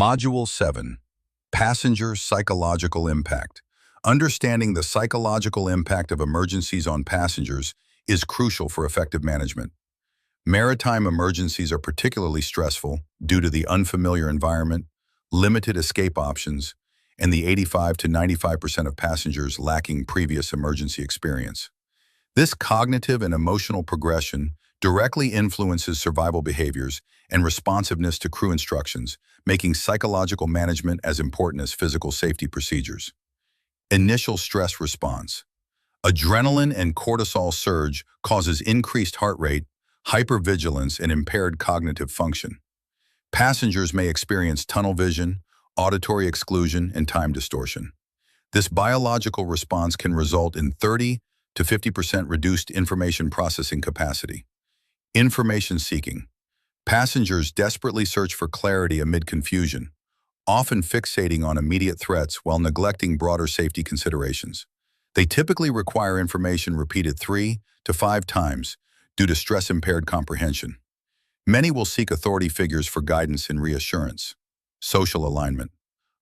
Module 7. Passenger Psychological Impact. Understanding the psychological impact of emergencies on passengers is crucial for effective management. Maritime emergencies are particularly stressful due to the unfamiliar environment, limited escape options, and the 85 to 95% of passengers lacking previous emergency experience. This cognitive and emotional progression directly influences survival behaviors and responsiveness to crew instructions, making psychological management as important as physical safety procedures. Initial stress response. Adrenaline and cortisol surge causes increased heart rate, hypervigilance, and impaired cognitive function. Passengers may experience tunnel vision, auditory exclusion, and time distortion. This biological response can result in 30 to 50% reduced information processing capacity. Information seeking. Passengers desperately search for clarity amid confusion, often fixating on immediate threats while neglecting broader safety considerations. They typically require information repeated 3 to 5 times due to stress-impaired comprehension. Many will seek authority figures for guidance and reassurance. Social alignment.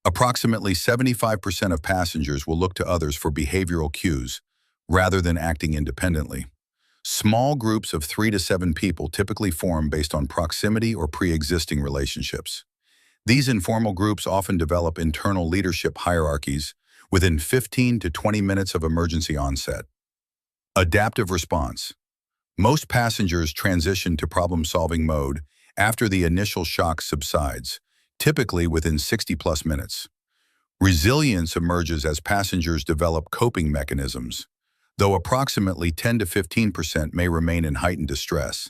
Approximately 75% of passengers will look to others for behavioral cues rather than acting independently. Small groups of 3 to 7 people typically form based on proximity or pre-existing relationships. These informal groups often develop internal leadership hierarchies within 15 to 20 minutes of emergency onset. Adaptive response. Most passengers transition to problem-solving mode after the initial shock subsides, typically within 60+ minutes. Resilience emerges as passengers develop coping mechanisms, though approximately 10 to 15% may remain in heightened distress.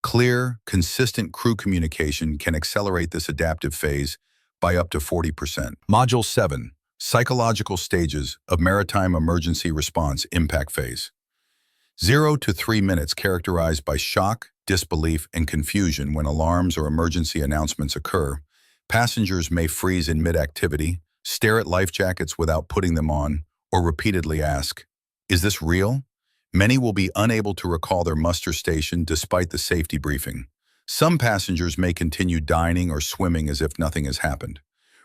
Clear, consistent crew communication can accelerate this adaptive phase by up to 40%. Module 7. Psychological stages of maritime emergency response impact phase. 0 to 3 minutes characterized by shock, disbelief, and confusion when alarms or emergency announcements occur. Passengers may freeze in mid-activity, stare at life jackets without putting them on, or repeatedly ask, "Is this real?" Many will be unable to recall their muster station despite the safety briefing. Some passengers may continue dining or swimming as if nothing has happened.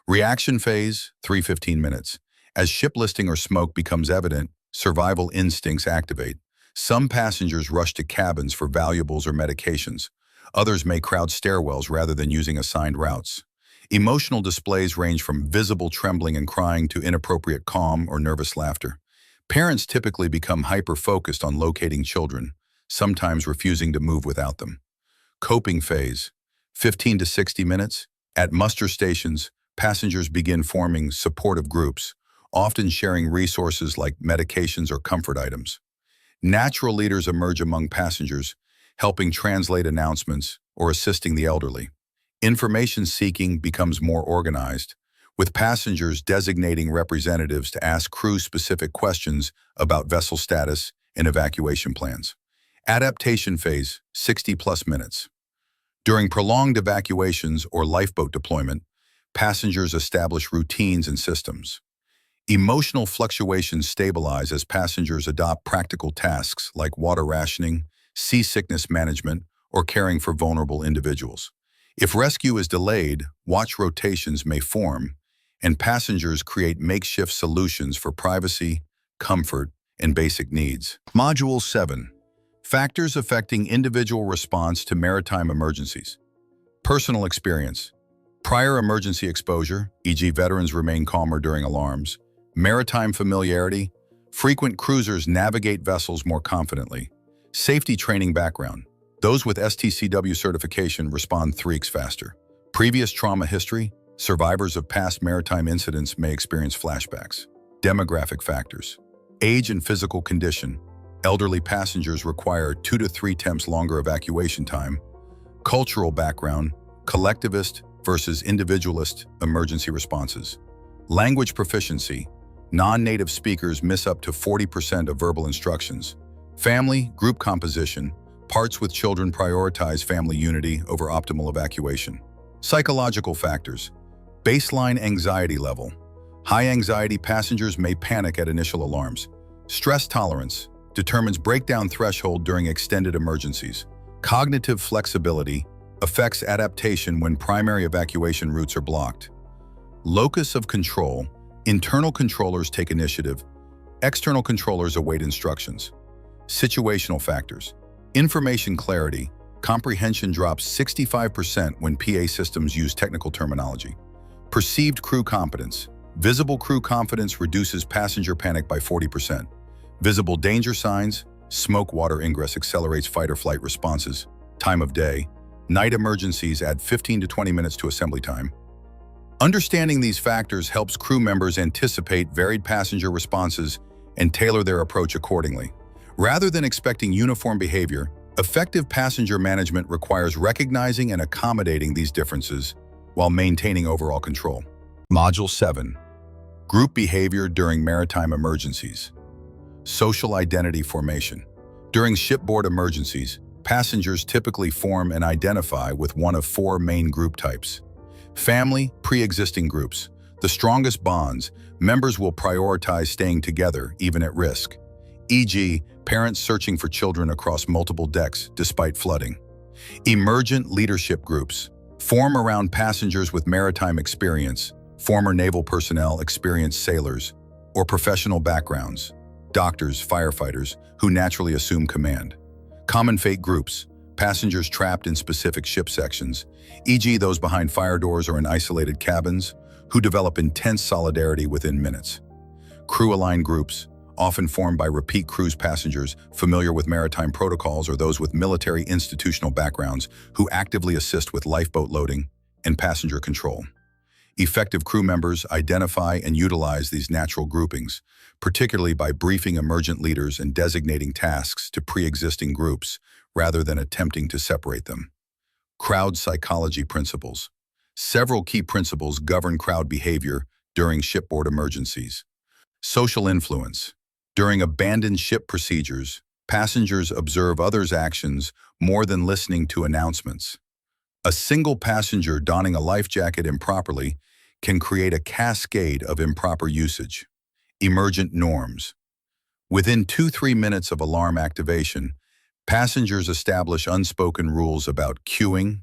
Reaction phase, 3-15 minutes. As ship listing or smoke becomes evident, survival instincts activate. Some passengers rush to cabins for valuables or medications. Others may crowd stairwells rather than using assigned routes. Emotional displays range from visible trembling and crying to inappropriate calm or nervous laughter. Parents typically become hyper-focused on locating children, sometimes refusing to move without them. Coping phase, 15 to 60 minutes. At muster stations, passengers begin forming supportive groups, often sharing resources like medications or comfort items. Natural leaders emerge among passengers, helping translate announcements or assisting the elderly. Information seeking becomes more organized, with passengers designating representatives to ask crew-specific questions about vessel status and evacuation plans. Adaptation phase, 60+ minutes. During prolonged evacuations or lifeboat deployment, passengers establish routines and systems. Emotional fluctuations stabilize as passengers adopt practical tasks like water rationing, seasickness management, or caring for vulnerable individuals. If rescue is delayed, watch rotations may form, and passengers create makeshift solutions for privacy, comfort, and basic needs. Module 7. Factors affecting individual response to maritime emergencies. Personal experience. Prior emergency exposure, e.g. veterans remain calmer during alarms. Maritime familiarity. Frequent cruisers navigate vessels more confidently. Safety training background. Those with STCW certification respond 3x faster. Previous trauma history. Survivors of past maritime incidents may experience flashbacks. Demographic factors. Age and physical condition. Elderly passengers require 2 to 3 times longer evacuation time. Cultural background. Collectivist versus individualist emergency responses. Language proficiency. Non-native speakers miss up to 40% of verbal instructions. Family, group composition. Parts with children prioritize family unity over optimal evacuation. Psychological factors. Baseline anxiety level. High anxiety passengers may panic at initial alarms. Stress tolerance determines breakdown threshold during extended emergencies. Cognitive flexibility affects adaptation when primary evacuation routes are blocked. Locus of control. Internal controllers take initiative. External controllers await instructions. Situational factors. Information clarity. Comprehension drops 65% when PA systems use technical terminology. Perceived crew competence. Visible crew confidence reduces passenger panic by 40%. Visible danger signs. Smoke water ingress accelerates fight or flight responses. Time of day. Night emergencies add 15 to 20 minutes to assembly time. Understanding these factors helps crew members anticipate varied passenger responses and tailor their approach accordingly. Rather than expecting uniform behavior, effective passenger management requires recognizing and accommodating these differences while maintaining overall control. Module 7. Group behavior during maritime emergencies. Social identity formation. During shipboard emergencies, passengers typically form and identify with one of four main group types. Family, pre-existing groups. The strongest bonds, members will prioritize staying together even at risk. E.g., parents searching for children across multiple decks despite flooding. Emergent leadership groups. Form around passengers with maritime experience, former naval personnel, experienced sailors, or professional backgrounds. Doctors, firefighters, who naturally assume command. Common fate groups. Passengers trapped in specific ship sections, e.g. those behind fire doors or in isolated cabins, who develop intense solidarity within minutes. Crew-aligned groups, often formed by repeat cruise passengers familiar with maritime protocols or those with military institutional backgrounds who actively assist with lifeboat loading and passenger control. Effective crew members identify and utilize these natural groupings, particularly by briefing emergent leaders and designating tasks to pre-existing groups rather than attempting to separate them. Crowd psychology principles. Several key principles govern crowd behavior during shipboard emergencies. Social influence. During abandoned ship procedures, passengers observe others' actions more than listening to announcements. A single passenger donning a life jacket improperly can create a cascade of improper usage. Emergent norms. Within 2-3 minutes of alarm activation, passengers establish unspoken rules about queuing,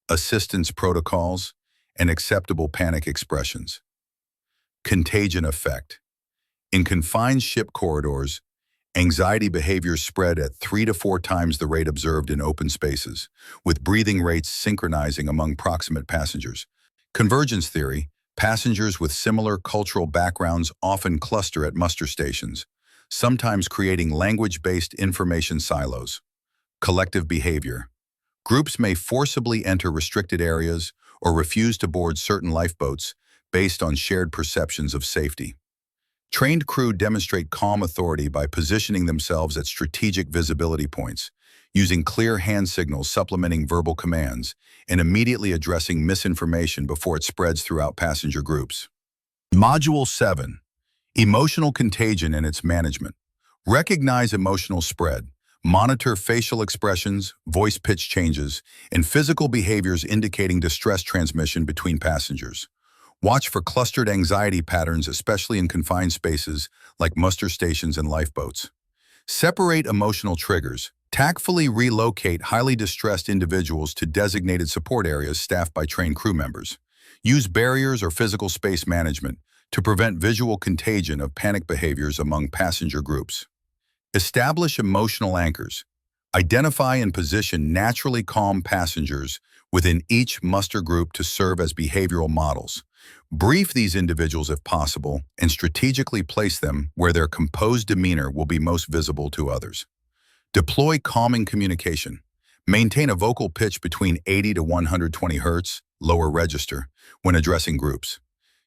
assistance protocols, and acceptable panic expressions. Contagion effect. In confined ship corridors, anxiety behaviors spread at 3 to 4 times the rate observed in open spaces, with breathing rates synchronizing among proximate passengers. Convergence theory. Passengers with similar cultural backgrounds often cluster at muster stations, sometimes creating language-based information silos. Collective behavior. Groups may forcibly enter restricted areas or refuse to board certain lifeboats based on shared perceptions of safety. Trained crew demonstrate calm authority by positioning themselves at strategic visibility points, using clear hand signals supplementing verbal commands, and immediately addressing misinformation before it spreads throughout passenger groups. Module 7. Emotional contagion and its management. Recognize emotional spread. Monitor facial expressions, voice pitch changes, and physical behaviors indicating distress transmission between passengers. Watch for clustered anxiety patterns, especially in confined spaces like muster stations and lifeboats. Separate emotional triggers. Tactfully relocate highly distressed individuals to designated support areas staffed by trained crew members. Use barriers or physical space management to prevent visual contagion of panic behaviors among passenger groups. Establish emotional anchors. Identify and position naturally calm passengers within each muster group to serve as behavioral models. Brief these individuals if possible and strategically place them where their composed demeanor will be most visible to others. Deploy calming communication. Maintain a vocal pitch between 80 to 120 Hz, lower register, when addressing groups.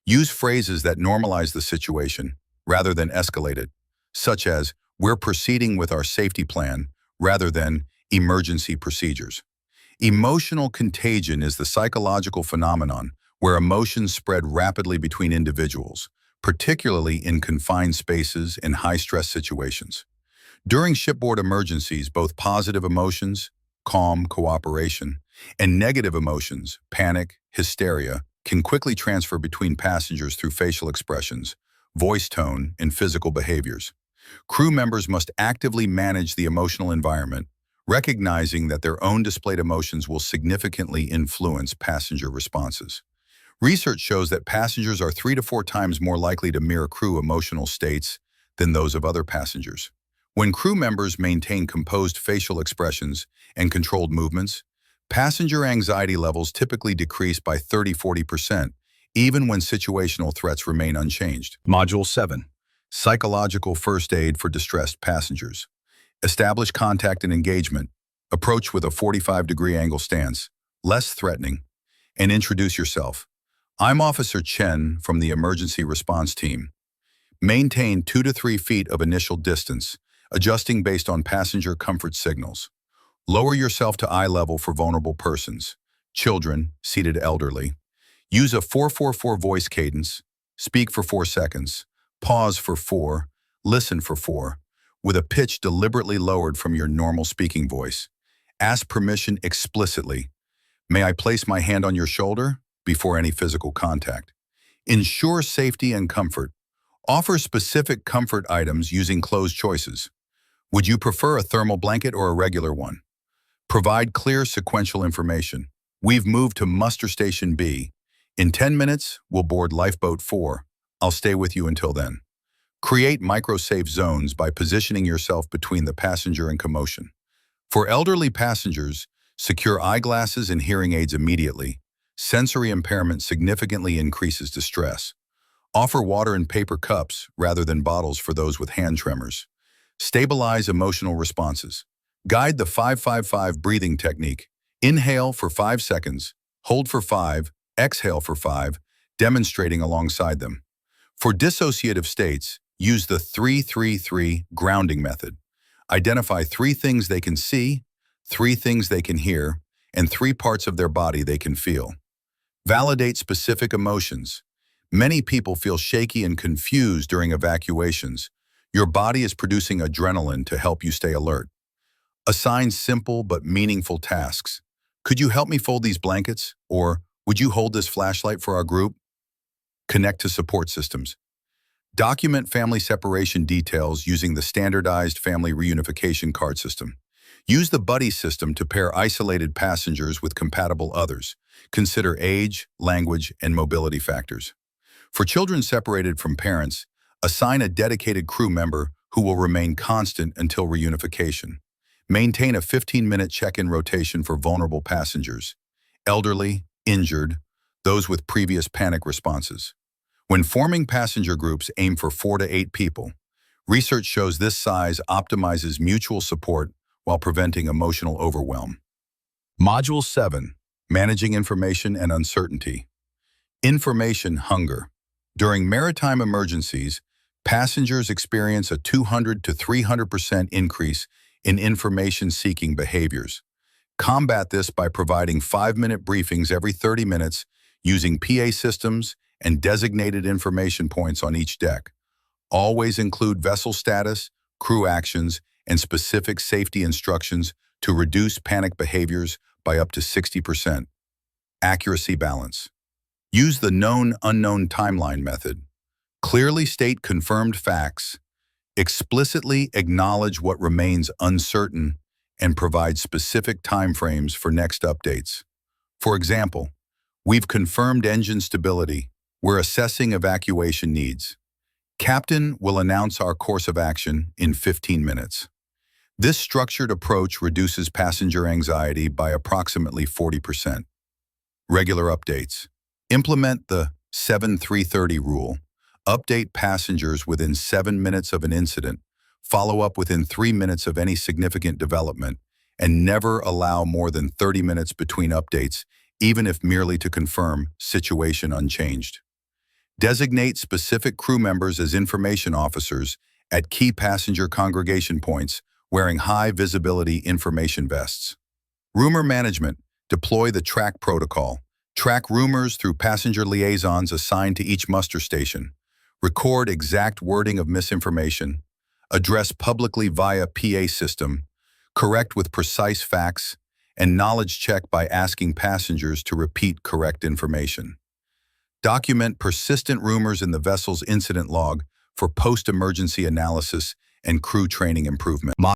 Use phrases that normalize the situation rather than escalate it, such as, "We're proceeding with our safety plan," rather than "emergency procedures." Emotional contagion is the psychological phenomenon where emotions spread rapidly between individuals, particularly in confined spaces and high-stress situations. During shipboard emergencies, both positive emotions, calm, cooperation, and negative emotions, panic, hysteria, can quickly transfer between passengers through facial expressions, voice tone, and physical behaviors. Crew members must actively manage the emotional environment, recognizing that their own displayed emotions will significantly influence passenger responses. Research shows that passengers are 3 to 4 times more likely to mirror crew emotional states than those of other passengers. When crew members maintain composed facial expressions and controlled movements, passenger anxiety levels typically decrease by 30–40%, even when situational threats remain unchanged. Module 7. Psychological First Aid for Distressed Passengers. Establish contact and engagement. Approach with a 45-degree angle stance, less threatening, and introduce yourself. I'm Officer Chen from the Emergency Response Team. Maintain 2 to 3 feet of initial distance, adjusting based on passenger comfort signals. Lower yourself to eye level for vulnerable persons, children, seated elderly. Use a 4-4-4 voice cadence. Speak for 4 seconds. Pause for 4. Listen for 4, with a pitch deliberately lowered from your normal speaking voice. Ask permission explicitly. May I place my hand on your shoulder? Before any physical contact. Ensure safety and comfort. Offer specific comfort items using closed choices. Would you prefer a thermal blanket or a regular one? Provide clear sequential information. We've moved to Muster Station B. In 10 minutes, we'll board Lifeboat 4. I'll stay with you until then. Create micro-safe zones by positioning yourself between the passenger and commotion. For elderly passengers, secure eyeglasses and hearing aids immediately. Sensory impairment significantly increases distress. Offer water in paper cups rather than bottles for those with hand tremors. Stabilize emotional responses. Guide the 5-5-5 breathing technique. Inhale for 5 seconds, hold for 5, exhale for 5, demonstrating alongside them. For dissociative states, use the 3-3-3 grounding method. Identify 3 things they can see, 3 things they can hear, and 3 parts of their body they can feel. Validate specific emotions. Many people feel shaky and confused during evacuations. Your body is producing adrenaline to help you stay alert. Assign simple but meaningful tasks. Could you help me fold these blankets? Or would you hold this flashlight for our group? Connect to support systems. Document family separation details using the standardized family reunification card system. Use the buddy system to pair isolated passengers with compatible others. Consider age, language, and mobility factors. For children separated from parents, assign a dedicated crew member who will remain constant until reunification. Maintain a 15-minute check-in rotation for vulnerable passengers, elderly, injured, those with previous panic responses. When forming passenger groups, aim for 4 to 8 people. Research shows this size optimizes mutual support while preventing emotional overwhelm. Module 7. Managing Information and Uncertainty. Information hunger. During maritime emergencies, passengers experience a 200 to 300% increase in information-seeking behaviors. Combat this by providing 5-minute briefings every 30 minutes using PA systems and designated information points on each deck. Always include vessel status, crew actions, and specific safety instructions to reduce panic behaviors by up to 60%. Accuracy balance. Use the known-unknown timeline method. Clearly state confirmed facts, explicitly acknowledge what remains uncertain, and provide specific timeframes for next updates. For example, we've confirmed engine stability. We're assessing evacuation needs. Captain will announce our course of action in 15 minutes. This structured approach reduces passenger anxiety by approximately 40%. Regular updates. Implement the 7-3-30 rule. Update passengers within 7 minutes of an incident, follow up within 3 minutes of any significant development, and never allow more than 30 minutes between updates, even if merely to confirm situation unchanged. Designate specific crew members as information officers at key passenger congregation points wearing high-visibility information vests. Rumor management. Deploy the track protocol. Track rumors through passenger liaisons assigned to each muster station. Record exact wording of misinformation. Address publicly via PA system. Correct with precise facts. And knowledge check by asking passengers to repeat correct information. Document persistent rumors in the vessel's incident log for post-emergency analysis and crew training improvement.